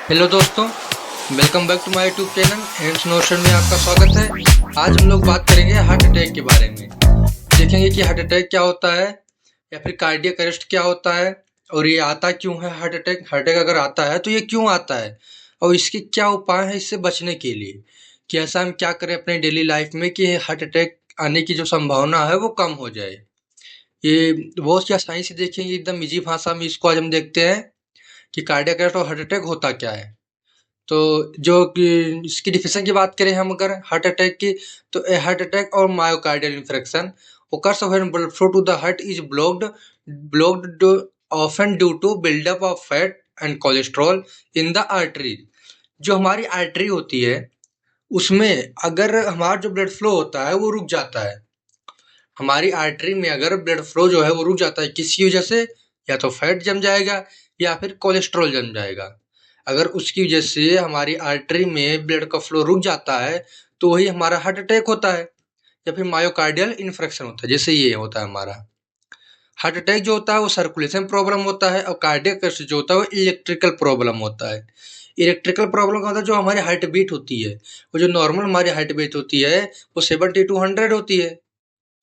Hello दोस्तों, welcome back to my YouTube channel ends notion में आपका स्वागत है। आज हम लोग बात करेंगे हार्ट अटैक के बारे में। देखेंगे कि हार्ट अटैक क्या होता है या फिर कार्डियक अरेस्ट क्या होता है और ये आता क्यों है। हार्ट अटैक अगर आता है तो ये क्यों आता है और इसके क्या उपाय हैं इससे बचने के लिए, कि ऐसा हम क्या करें अपने डेली लाइफ में कि हार्ट अटैक आने की जो संभावना है वो कम हो जाए। ये बहुत क्या साइंस से देखेंगे, एकदम इजी भाषा में इसको आज हम देखते हैं कि कार्डियक अरेस्ट और हार्ट अटैक होता क्या है। तो जो कि इसकी डिफिनेशन की बात करें हम अगर हार्ट अटैक की, तो ए हार्ट अटैक और myocardial इंफ्रेक्शन occurs when blood flow to the heart is blocked often due to buildup of fat and cholesterol in the artery। जो हमारी आर्टरी होती है उसमें अगर हमारा जो ब्लड फ्लो होता है वो रुक जाता है, हमारी आर्टरी में अगर ब्लड फ्लो जो है वो रुक जाता है किसी वजह से, या तो फैट जम जाएगा या फिर कोलेस्ट्रॉल जम जाएगा। अगर उसकी वजह से हमारी आर्टरी में ब्लड का फ्लो रुक जाता है तो वही हमारा हार्ट अटैक होता है या फिर मायोकार्डियल इन्फ्रेक्शन होता है, जैसे ये होता है हमारा। हार्ट अटैक जो होता है वो सर्कुलेशन प्रॉब्लम होता है और कार्डियक अरेस्ट जो होता है वो इलेक्ट्रिकल प्रॉब्लम होता है। इलेक्ट्रिकल प्रॉब्लम का मतलब जो हमारी हार्ट बीट होती है, वो जो नॉर्मल हमारी हार्ट बीट होती है वो 70 to 100 होती है।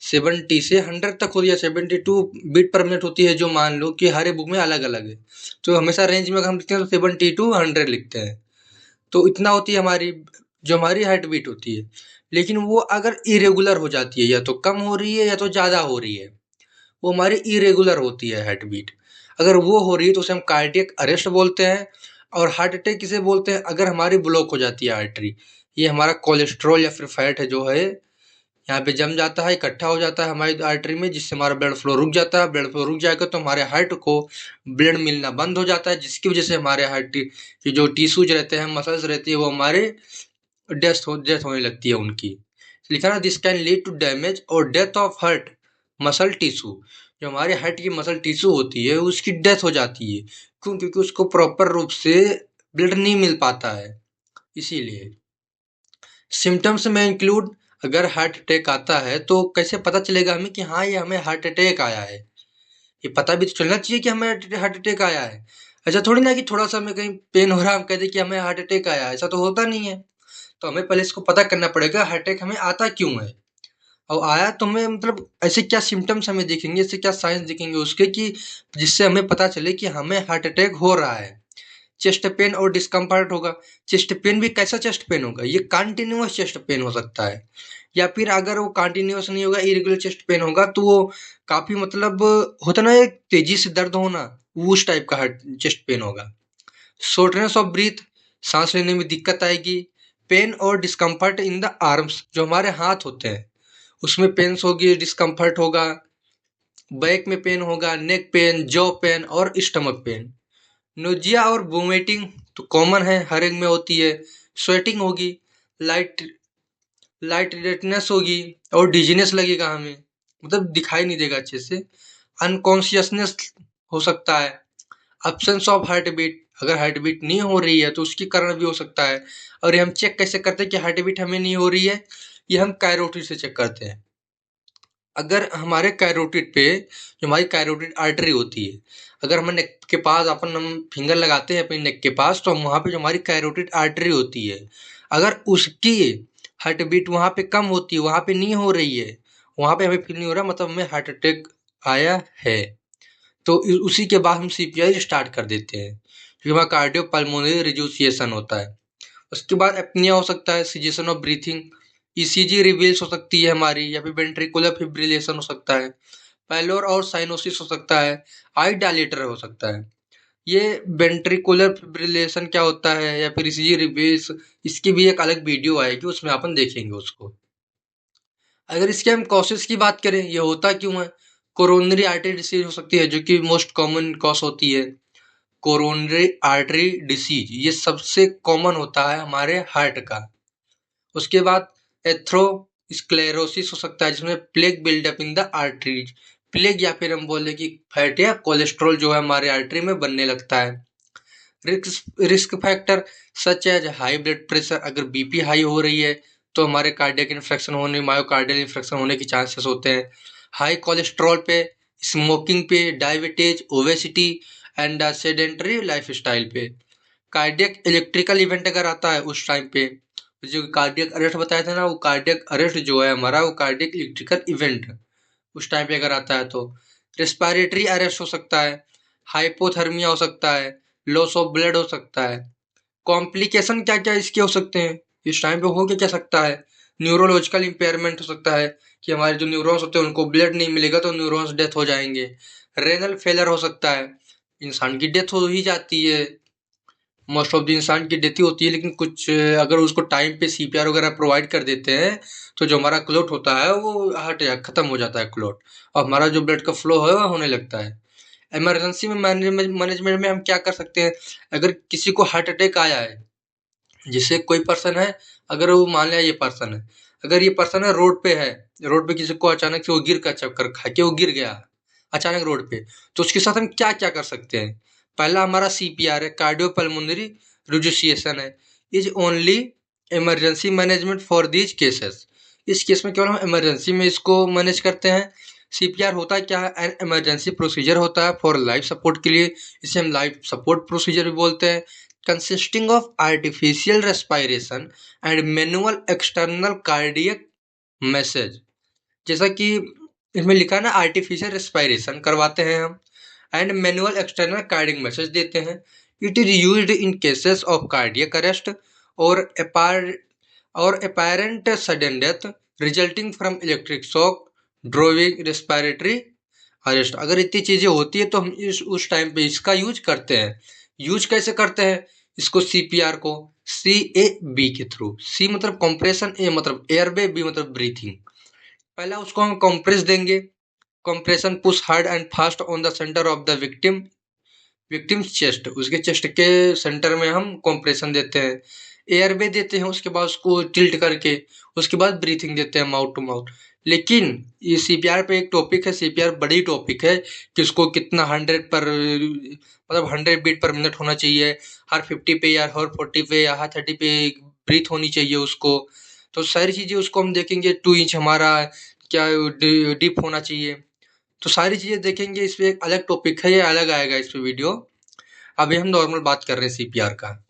70 से 100 तक होती है, 72 बीट पर मिनट होती है, जो मान लो कि हर एक बुक में अलग अलग है। तो हमेशा रेंज में अगर हम लिखते हैं तो 70 to 100 लिखते हैं। तो इतना होती है हमारी जो हमारी हार्ट बीट होती है। लेकिन वो अगर इरेगुलर हो जाती है, या तो कम हो रही है या तो ज़्यादा हो रही है, वो हमारी इरेगुलर होती है हार्ट बीट। अगर वो हो रही है तो उसे हम कार्डियक अरेस्ट बोलते हैं। और हार्ट अटैक किसे बोलते हैं, अगर हमारी ब्लॉक हो जाती है आर्टरी, ये हमारा कोलेस्ट्रॉल या फिर फैट है जो है यहाँ पे जम जाता है, इकट्ठा हो जाता है हमारी आर्टरी में, जिससे हमारा ब्लड फ्लो रुक जाता है। ब्लड फ्लो रुक जाएगा तो हमारे हार्ट को ब्लड मिलना बंद हो जाता है, जिसकी वजह से हमारे हार्ट की जो टिश्यूज रहते हैं, मसल्स रहती है, वो हमारे डेथ होने लगती है उनकी। लिखा ना, this can lead to damage और death of heart muscle tissue. जो हमारे हार्ट की मसल टिश्यू होती है उसकी डेथ हो जाती है, क्यों? क्योंकि उसको प्रॉपर रूप से ब्लड नहीं मिल पाता है, इसीलिए। सिम्टम्स में इंक्लूड, अगर हार्ट अटैक आता है तो कैसे पता चलेगा हमें कि हाँ ये हमें हार्ट अटैक आया है। ये पता भी तो चलना चाहिए कि हमें हार्ट अटैक आया है। ऐसा थोड़ी ना कि थोड़ा सा हमें कहीं पेन हो रहा है हम कह दें कि हमें हार्ट अटैक आया है, ऐसा तो होता नहीं है। तो हमें पहले इसको पता करना पड़ेगा हार्ट अटैक हमें आता क्यों है, और आया तो हमें मतलब ऐसे क्या सिम्टम्स हमें दिखेंगे, ऐसे क्या साइंस दिखेंगे उसके, कि जिससे हमें पता चले कि हमें हार्ट अटैक हो रहा है। चेस्ट पेन और डिस्कम्फर्ट होगा। चेस्ट पेन भी कैसा चेस्ट पेन होगा, ये कंटिन्यूअस चेस्ट पेन हो सकता है, या फिर अगर वो कंटिन्यूअस नहीं होगा, इरेगुलर चेस्ट पेन होगा, तो वो काफी मतलब होता ना एक तेजी से दर्द होना, उस टाइप का हार्ट चेस्ट पेन होगा। शॉर्टनेस ऑफ ब्रीथ, सांस लेने में दिक्कत आएगी। पेन और डिस्कम्फर्ट इन द आर्म्स, जो हमारे हाथ होते हैं उसमें पेन्स होगी, डिस्कम्फर्ट होगा। बैक में पेन होगा, नेक पेन, जॉ पेन और स्टमक पेन। नोजिया और वोमिटिंग तो कॉमन है, हर एक में होती है। स्वेटिंग होगी, लाइट लाइट रेडनेस होगी और डिजीनेस लगेगा हमें, मतलब दिखाई नहीं देगा अच्छे से। अनकॉन्शियसनेस हो सकता है। अब्सेंस ऑफ हार्ट बीट, अगर हार्ट बीट नहीं हो रही है तो उसके कारण भी हो सकता है। और ये हम चेक कैसे करते हैं कि हार्ट बीट हमें नहीं हो रही है, ये हम कैरोटिड से चेक करते हैं। अगर हमारे कैरोटिड पे, जो हमारी कैरोटिड आर्टरी होती है, अगर हम नेक के पास अपन हम फिंगर लगाते हैं अपनी नेक के पास, तो हम वहाँ पे जो हमारी कैरोटिड आर्टरी होती है, अगर उसकी हार्ट बीट वहाँ पे कम होती है, वहाँ पे नहीं हो रही है, वहाँ पे हमें फील नहीं हो रहा, मतलब हमें हार्ट अटैक आया है, तो उसी के बाद हम सीपीआई स्टार्ट कर देते हैं, क्योंकि हमारा कार्डियो पल्मोनरी रिड्यूसिएशन होता है। उसके बाद एपनिया हो सकता है, cessation of breathing. ECG reveals हो सकती है हमारी, या फिर वेंट्रिकुलर फिब्रिलेशन हो सकता है। पैलोर और साइनोसिस हो सकता है। आई डायलेटर हो सकता है। ये वेंट्रिकुलर फिब्रिलेशन क्या होता है या फिर ईसीजी रिवील्स, इसकी भी एक अलग वीडियो आएगी, उसमें अपन देखेंगे उसको। अगर इसके हम कॉसेस की बात करें, ये होता क्यों है, कोरोनरी आर्टरी डिसीज हो सकती है, जो कि मोस्ट कॉमन कॉज होती है। कोरोनरी आर्टरी डिसीज ये सबसे कॉमन होता है हमारे हार्ट का। उसके बाद एथ्रोस्क्लेरोसिस हो सकता है, जिसमें plaque buildup in the arteries. Plaque या फिर हम बोले कि फैट या कोलेस्ट्रॉल जो है हमारे आर्टरी में बनने लगता है। Risk factor such as high blood pressure, अगर बीपी हाई हो रही है तो हमारे कार्डियक इन्फेक्शन होने, मायोकार्डियल इन्फेक्शन होने के चांसेस होते हैं। हाई कोलेस्ट्रॉल पे, स्मोकिंग पे, diabetes, obesity and sedentary lifestyle पे। कार्डियक इलेक्ट्रिकल इवेंट अगर आता है उस टाइम पे, जो कार्डियक अरेस्ट बताया था ना, वो कार्डियक अरेस्ट जो है हमारा, वो कार्डियक इलेक्ट्रिकल इवेंट उस टाइम पे अगर आता है तो। रेस्पिरेटरी अरेस्ट हो सकता है, हाइपोथर्मिया हो सकता है, लॉस ऑफ ब्लड हो सकता है। कॉम्प्लिकेशन क्या क्या इसके हो सकते हैं इस टाइम पे, हो क्या क्या सकता है? न्यूरोलॉजिकल इम्पेयरमेंट हो सकता है कि हमारे जो न्यूरॉन्स होते हैं उनको ब्लड नहीं मिलेगा तो न्यूरॉन्स डेथ हो जाएंगे। रेनल फेलर हो सकता है, इंसान की डेथ हो ही जाती है, मोस्ट ऑफ द इंसान की डेथ ही होती है, लेकिन कुछ अगर उसको टाइम पे सीपीआर वगैरह प्रोवाइड कर देते हैं तो जो हमारा क्लॉट होता है वो हट खत्म हो जाता है क्लॉट, और हमारा जो ब्लड का फ्लो है वो होने लगता है। इमरजेंसी में मैनेजमेंट में हम क्या कर सकते हैं? अगर किसी को हार्ट अटैक आया है, जैसे कोई पर्सन है, अगर वो मान लिया ये पर्सन है, अगर ये पर्सन है रोड पे किसी को अचानक से वो गिर का चक्कर खा के वो गिर गया अचानक रोड पे, तो उसके साथ हम क्या क्या कर सकते हैं? पहला हमारा सीपीआर है, कार्डियोपल्मोनरी रिजुसिएशन है, is only emergency management for these cases. इस केस में केवल हम इमरजेंसी में इसको मैनेज करते हैं। सीपीआर होता क्या है? एन इमरजेंसी प्रोसीजर होता है फॉर लाइफ सपोर्ट के लिए, इसे हम लाइफ सपोर्ट प्रोसीजर भी बोलते हैं। Consisting of artificial respiration and manual external cardiac message. जैसा कि इसमें लिखा है ना, आर्टिफिशियल रेस्पिरेशन करवाते हैं हम and manual external cardiac message देते हैं। It is used in cases of cardiac arrest और apparent sudden death resulting from electric shock, drowning, respiratory arrest. अगर इतनी चीजें होती है तो हम उस टाइम पे इसका यूज करते हैं। यूज कैसे करते हैं इसको? सीपीआर को CAB के थ्रू। सी मतलब कंप्रेशन, ए मतलब एयरवे, बी मतलब ब्रीथिंग। पहला उसको हम कंप्रेस देंगे, compression push hard and fast on the centre of the victims chest, उसके चेस्ट के सेंटर में हम कंप्रेशन देते हैं। एयरवे देते हैं, उसके बाद उसको टिल्ट करके उसके बाद ब्रीथिंग देते हैं माउथ टू माउथ। लेकिन ये सीपीआर पे एक टॉपिक है, सीपीआर बड़ी टॉपिक है कि उसको कितना 100 बीट पर मिनट होना चाहिए, हर 50 पे या हर 40 पे या हर 30 पे ब्रीथ होनी चाहिए उसको। तो सारी चीजें उसको हम देखेंगे। 2 इंच हमारा क्या डीप होना चाहिए, तो सारी चीजें देखेंगे। इस पे एक अलग टॉपिक है, ये अलग आएगा इस पे वीडियो। अभी हम नॉर्मल बात कर रहे हैं सीपीआर का।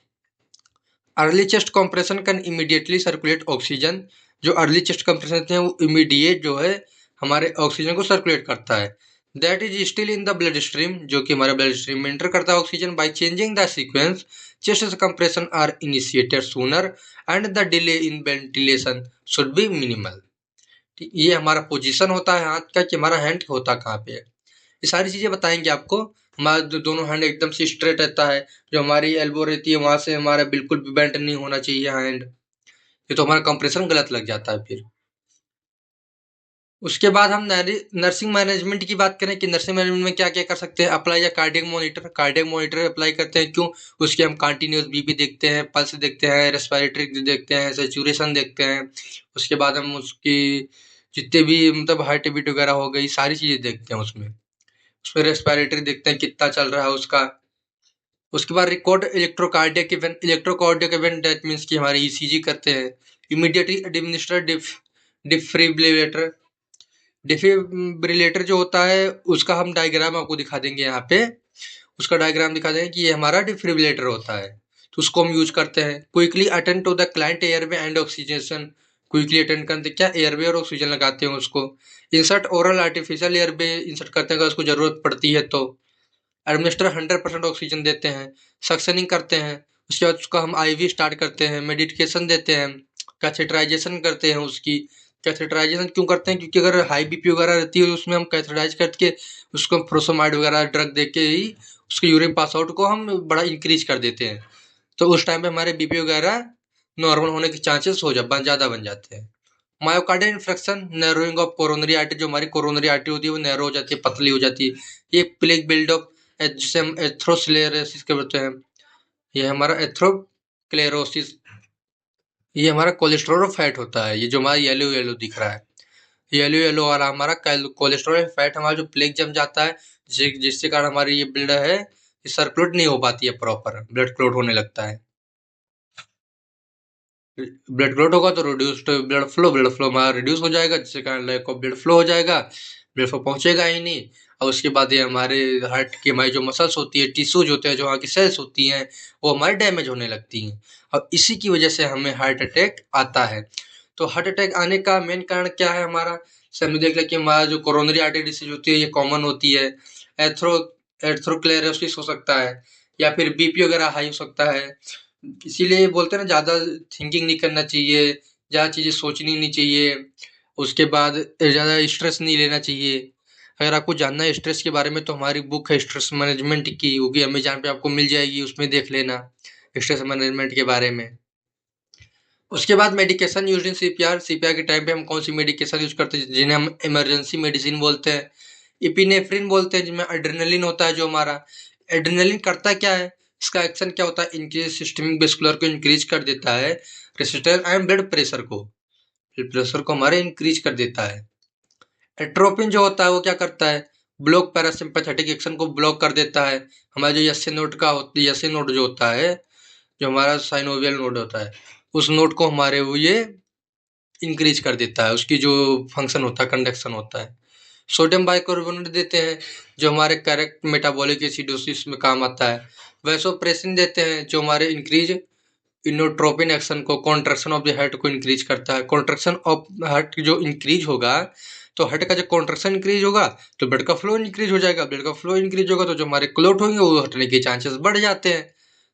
Early chest compression can immediately circulate oxygen. जो अर्ली चेस्ट कंप्रेशन हैं वो इमीडिएट जो है हमारे ऑक्सीजन को सर्कुलेट करता है। That is still in the blood stream, जो कि हमारे ब्लड स्ट्रीम में एंटर करता है oxygen. By changing the sequence, chest compression are initiated sooner and the delay in ventilation should be minimal. ये हमारा पोजीशन होता है हाथ का, कि हमारा हैंड होता कहाँ पे है। ये सारी चीजें बताएंगे आपको। हमारा दोनों हैंड एकदम से स्ट्रेट रहता है, जो हमारी एल्बो रहती है वहां से हमारा बिल्कुल भी बेंड नहीं होना चाहिए हैंड, ये तो हमारा कंप्रेशन गलत लग जाता है फिर। उसके बाद हम नर्सिंग मैनेजमेंट की बात करें कि नर्सिंग मैनेजमेंट में क्या क्या कर सकते हैं। अप्लाई या कार्डियक मॉनिटर अप्लाई करते हैं। क्यों? उसके हम कंटिन्यूस बीपी देखते हैं, पल्स देखते हैं, रेस्पिरेटरी देखते हैं, सैचुरेशन देखते हैं। उसके बाद हम उसकी जितने भी मतलब हार्ट बीट वगैरह हो गई, सारी चीजें देखते हैं उसमें। उसमें रेस्पिरेटरी देखते हैं कितना चल रहा है उसका। उसके बाद रिकॉर्ड इलेक्ट्रोकार्डियक इवेंट, दैट मीन्स कि हमारे ईसीजी करते हैं। Immediately administer defibrillator. डिफिब्रिलेटर जो होता है उसका हम डायग्राम आपको दिखा देंगे यहाँ पे। उसका डायग्राम दिखा देंगे कि ये हमारा डिफिब्रिलेटर होता है, तो उसको हम यूज करते हैं। Quickly attend to the client airway and oxygen. Quickly attend करते क्या? एयरवे और ऑक्सीजन लगाते हैं उसको। Insert oral artificial airway insert करते हैं अगर उसको जरूरत पड़ती है तो। एडमिनिस्टर 100% ऑक्सीजन देते हैं। सक्शनिंग करते हैं, उसके बाद उसका हम आईवी स्टार्ट करते हैं, मेडिकेशन देते हैं, कैथेटराइजेशन करते हैं उसकी। कैथेटराइजेशन क्यों करते हैं? क्योंकि अगर हाई बीपी वगैरह रहती है तो उसमें हम कैथेटराइज करके उसको फ्रोसोमाइड वगैरह ड्रग दे के ही उसके यूरिन पास आउट को हम बड़ा इंक्रीज कर देते हैं, तो उस टाइम पे हमारे बीपी वगैरह नॉर्मल होने के चांसेस ज़्यादा बन जाते हैं। Myocardial infection, narrowing of coronary artery. जो हमारी कोरोनरी आर्टरी होती है वो नैरो हो जाती है, पतली हो जाती है। ये प्लेग बिल्डअप, जिसे हम एथ्रोस्क्लेरोसिस कहते हैं। ये हमारा एथ्रोस्क्लेरोसिस, ये हमारा कोलेस्ट्रॉल फैट होता है। ये जो हमारा येलो येलो दिख रहा है, येलो येलो वाला हमारा कोलेस्ट्रॉल फैट, हमारा जो प्लेग जम जाता है, जिसके कारण हमारी ये ब्लड है ये सर्कुलेट नहीं हो पाती है प्रॉपर, ब्लड क्लॉट होने लगता है। ब्लड क्लॉट होगा तो रिड्यूस्ड ब्लड फ्लो हमारा रिड्यूस हो जाएगा, जिसके कारण लैक ऑफ ब्लड फ्लो हो जाएगा, ब्लड फ्लो पहुंचेगा ही नहीं। और उसके बाद ये हमारे हार्ट की हमारी जो मसल्स होती है, टिश्यूज होते हैं, जो वहाँ की सेल्स होती हैं, वो हमारे डैमेज होने लगती हैं और इसी की वजह से हमें हार्ट अटैक आता है। तो हार्ट अटैक आने का मेन कारण क्या है हमारा? जैसे हमने देख लिया कि हमारा जो कोरोनरी आर्टरी डिसीज होती है ये कॉमन होती है। एथ्रो एथ्रोस्क्लेरोसिस हो सकता है या फिर बीपी वगैरह हाई हो सकता है। इसीलिए बोलते हैं ना, ज़्यादा थिंकिंग नहीं करना चाहिए, ज़्यादा चीज़ें सोचनी नहीं चाहिए। उसके बाद ज़्यादा स्ट्रेस नहीं लेना चाहिए। अगर आपको जानना है स्ट्रेस के बारे में तो हमारी बुक है स्ट्रेस मैनेजमेंट की, वो भी अमेज़न पे आपको मिल जाएगी, उसमें देख लेना स्ट्रेस मैनेजमेंट के बारे में। उसके बाद medication used in CPR. CPR के टाइम पे हम कौन सी मेडिकेशन यूज़ करते हैं, जिन्हें हम इमरजेंसी मेडिसिन बोलते हैं। एपिनेफ्रिन बोलते हैं, जिसमें एड्रेनलिन होता है। जो हमारा एड्रेनलिन करता क्या है, इसका एक्शन क्या होता है, इंक्रीज सिस्टमिक वेस्कुलर को इंक्रीज कर देता है, रेसिस्टेंस एंड ब्लड प्रेशर को हमारे इंक्रीज कर देता है। एट्रोपिन जो होता है वो क्या करता है, ब्लॉक पैरासिम्पैथेटिक एक्शन को ब्लॉक कर देता है। हमारा जो यसे नोड का यसे नोड जो होता है, जो हमारा साइनोवियल नोड होता है, उस नोड को हमारे वो ये इंक्रीज कर देता है, उसकी जो फंक्शन होता है, कंडक्शन होता है। सोडियम बाइकार्बोनेट देते हैं, जो हमारे करेक्ट मेटाबॉलिक एसिडोसिस में काम आता है। वैसोप्रेसिन देते हैं, जो हमारे इंक्रीज इनोट्रोपिन एक्शन को, कॉन्ट्रैक्शन ऑफ द हार्ट को इंक्रीज करता है। कॉन्ट्रैक्शन ऑफ हार्ट जो इंक्रीज होगा, तो हार्ट का जब कॉन्ट्रैक्शन इंक्रीज होगा तो ब्लड का फ्लो इंक्रीज हो जाएगा। ब्लड का फ्लो इंक्रीज होगा तो जो हमारे क्लॉट होंगे वो हटने के चांसेस बढ़ जाते हैं।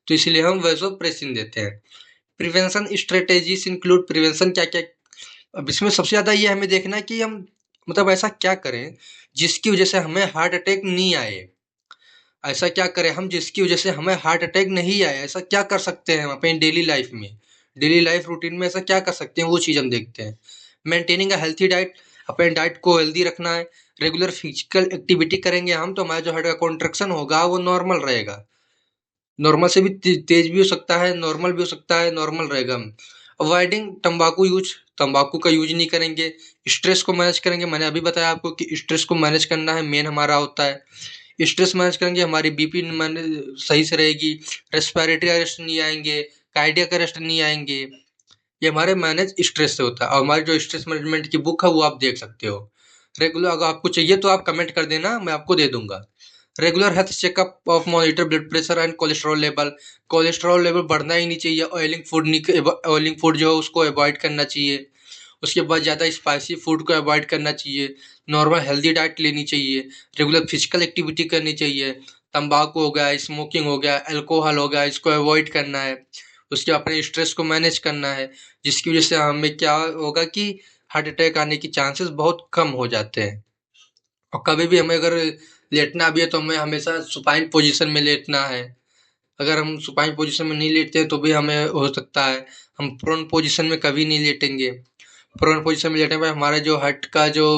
तो इसलिए हम वैसोप्रेसिन देते हैं। प्रिवेंशन स्ट्रेटेजीज इंक्लूड, प्रिवेंशन क्या क्या, अब इसमें सबसे ज़्यादा ये हमें देखना है कि हम मतलब ऐसा क्या करें जिसकी वजह से हमें हार्ट अटैक नहीं आए। ऐसा क्या करें हम जिसकी वजह से हमें हार्ट अटैक नहीं आए, ऐसा क्या कर सकते हैं हम अपनी डेली लाइफ में, डेली लाइफ रूटीन में ऐसा क्या कर सकते हैं, वो चीज़ हम देखते हैं। मेंटेनिंग अ हेल्थी डाइट, अपने डाइट को हेल्दी रखना है। रेगुलर फिजिकल एक्टिविटी करेंगे हम तो हमारा जो हार्ट का कॉन्ट्रैक्शन होगा वो नॉर्मल रहेगा। नॉर्मल से भी तेज भी हो सकता है, नॉर्मल भी हो सकता है, नॉर्मल रहेगा। हम अवॉइडिंग तंबाकू यूज, तंबाकू का यूज नहीं करेंगे। स्ट्रेस को मैनेज करेंगे, मैंने अभी बताया आपको कि स्ट्रेस को मैनेज करना है, मेन हमारा होता है। स्ट्रेस मैनेज करेंगे, हमारी बीपी सही से रहेगी, रेस्पिरेटरी अरेस्ट नहीं आएंगे, कार्डियक अरेस्ट नहीं आएंगे। ये हमारे मैनेज स्ट्रेस से होता है। और हमारी जो स्ट्रेस मैनेजमेंट की बुक है वो आप देख सकते हो रेगुलर। अगर आपको चाहिए तो आप कमेंट कर देना, मैं आपको दे दूंगा। Regular health checkup of monitor blood pressure and cholesterol level. Cholesterol level बढ़ना ही नहीं चाहिए। ऑयलिंग फूड नहीं, ऑयलिंग फूड जो है उसको अवॉइड करना चाहिए। उसके बाद ज़्यादा स्पाइसी फूड को अवॉइड करना चाहिए। नॉर्मल हेल्दी डाइट लेनी चाहिए। रेगुलर फिजिकल एक्टिविटी करनी चाहिए। तंबाकू हो गया, स्मोकिंग हो गया, अल्कोहल हो गया, इसको अवॉइड करना है। उसके अपने स्ट्रेस को मैनेज करना है, जिसकी वजह से हमें क्या होगा कि हार्ट अटैक आने की चांसेस बहुत कम हो जाते हैं। और कभी भी हमें अगर लेटना भी है तो हमें हमेशा सुपाइन पोजीशन में लेटना है। अगर हम सुपाइन पोजीशन में नहीं लेटते तो भी हमें हो सकता है हम प्रोन पोजीशन में कभी नहीं लेटेंगे। प्रोन पोजीशन में लेटने पे हमारा जो हार्ट का जो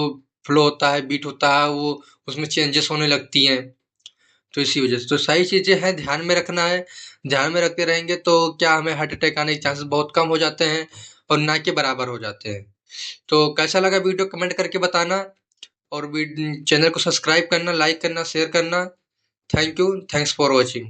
फ्लो होता है, बीट होता है, वो उसमें चेंजेस होने लगती हैं। तो इसी वजह से तो सारी चीज़ें हैं, ध्यान में रखना है। ध्यान में रखते रहेंगे तो क्या हमें हार्ट अटैक आने के चांसेस बहुत कम हो जाते हैं और ना के बराबर हो जाते हैं। तो कैसा लगा वीडियो कमेंट करके बताना, और चैनल को सब्सक्राइब करना, लाइक करना, शेयर करना। Thank you, thanks for watching.